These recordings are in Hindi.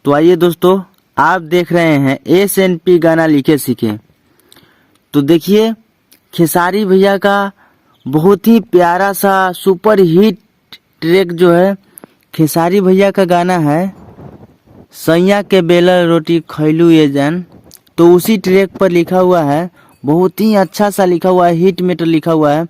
तो आइए दोस्तों, आप देख रहे हैं SNP गाना लिखे सीखे। तो देखिए, खेसारी भैया का बहुत ही प्यारा सा सुपर हिट ट्रैक जो है, खेसारी भैया का गाना है सैया के बेलर रोटी खैलू ये जान। तो उसी ट्रैक पर लिखा हुआ है, बहुत ही अच्छा सा लिखा हुआ है, हिट मेटर लिखा हुआ है।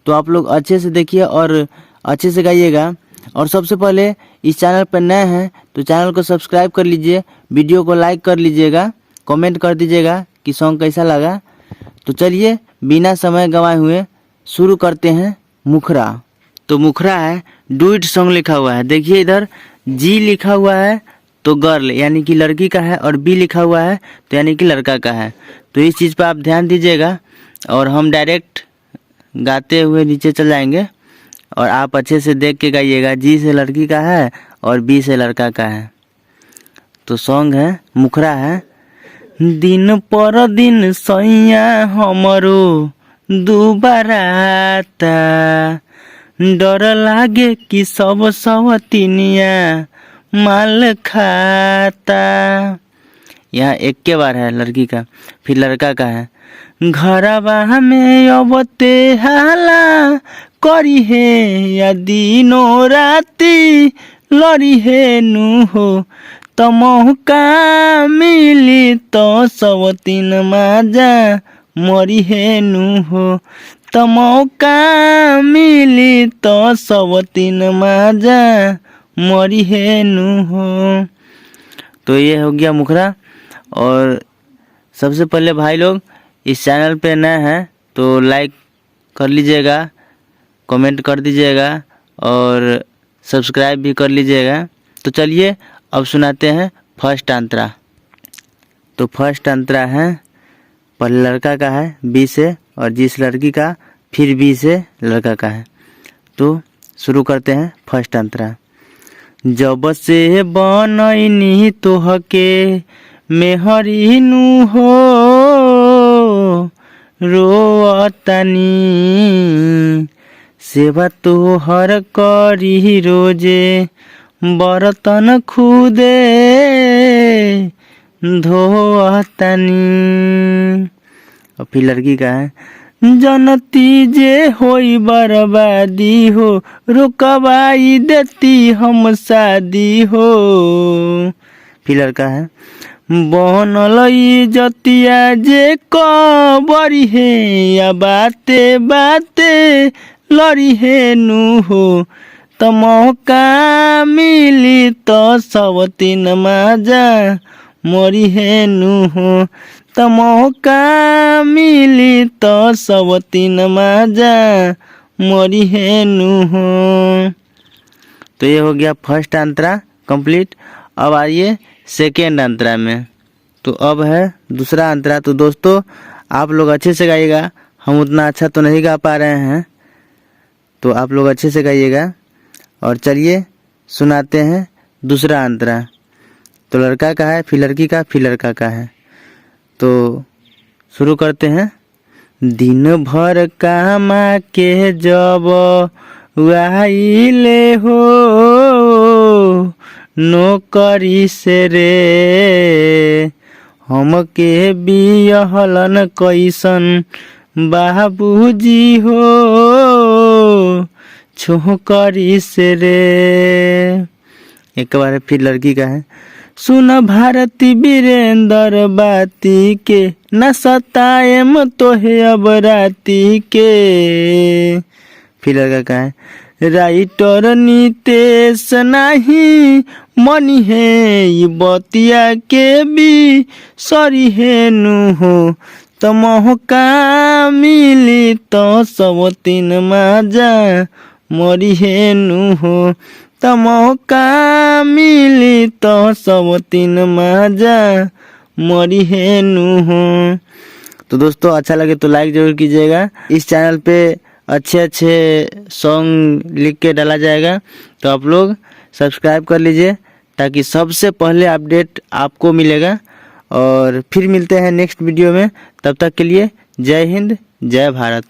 तो आप लोग अच्छे से देखिए और अच्छे से गाइएगा। और सबसे पहले इस चैनल पर नए हैं तो चैनल को सब्सक्राइब कर लीजिए, वीडियो को लाइक कर लीजिएगा, कमेंट कर दीजिएगा कि सॉन्ग कैसा लगा। तो चलिए बिना समय गंवाए हुए शुरू करते हैं मुखरा। तो मुखरा है डू इट सॉन्ग लिखा हुआ है। देखिए इधर जी लिखा हुआ है तो गर्ल यानी कि लड़की का है, और बी लिखा हुआ है तो यानी कि लड़का का है। तो इस चीज़ पर आप ध्यान दीजिएगा और हम डायरेक्ट गाते हुए नीचे चल जाएंगे और आप अच्छे से देख के गाइएगा। जी से लड़की का है और बी से लड़का का है। तो सॉन्ग है मुखरा है। दिन पर दिन सैया हमरो दुबाराता, डर लागे कि सब सवतिनिया माल खाता। यहाँ एक के बार है लड़की का, फिर लड़का का है। घरवा में अबते हाला करी है या दिनो राती लड़ी है नु हो, तो मौका मिली तो सब तीन माजा मरी है नु हो, तो मौका मिली तो सब तीन माजा मरी है नु हो। तो ये हो गया मुखरा। और सबसे पहले भाई लोग इस चैनल पे नए हैं तो लाइक कर लीजिएगा, कमेंट कर दीजिएगा और सब्सक्राइब भी कर लीजिएगा। तो चलिए अब सुनाते हैं फर्स्ट अंतरा। तो फर्स्ट अंतरा है, पहले लड़का का है बी से, और जिस लड़की का फिर बी से लड़का का है। तो शुरू करते हैं फर्स्ट अंतरा। जब से बनैनी तोहके मेहरी नु हो, रोअतानी सेवा तोहर करी रोजे, बर्तन खुदे धोअतानी। और फिर लड़की का है, जनती जे होई बर्बादी हो, रुकवाई देती हम शादी हो। फिर लड़का है, बनल जतिया जे कबरी है या बाते बाते लड़ी है नु हो, तो मौका मिली तो सब तीन माजा मरी है नु हो, तो मौका मिली तो सब तीन माजा मरी है नु हो। तो ये हो गया फर्स्ट अंतरा कंप्लीट। अब आइए सेकेंड अंतरा में। तो अब है दूसरा अंतरा। तो दोस्तों आप लोग अच्छे से गाइएगा, हम उतना अच्छा तो नहीं गा पा रहे हैं, तो आप लोग अच्छे से गाइएगा। और चलिए सुनाते हैं दूसरा अंतरा। तो लड़का का है, फिर लड़की का, फिर लड़का का है। तो शुरू करते हैं। दिन भर कामा के जब वाइले हो, नौकरी से रे हमके बिहलन कैसन बाबूजी हो, छोकरी से रे। एक बार फिर लड़की का है, सुन भारती वीरेंद्र बाती के, न सताएम तोहे अब राती के। फिर लड़का का है, राइटर नितेश नहीं मनी है बतिया के भी सरी है नु हो, तो मौका मिली तो सब तीन माजा मरी है नु हो, तो मौका मिली तो सब तीन माजा मरी है नु हो। तो दोस्तों अच्छा लगे तो लाइक जरूर कीजिएगा। इस चैनल पे अच्छे अच्छे सॉन्ग लिख के डाला जाएगा, तो आप लोग सब्सक्राइब कर लीजिए ताकि सबसे पहले अपडेट आपको मिलेगा। और फिर मिलते हैं नेक्स्ट वीडियो में, तब तक के लिए जय हिंद जय भारत।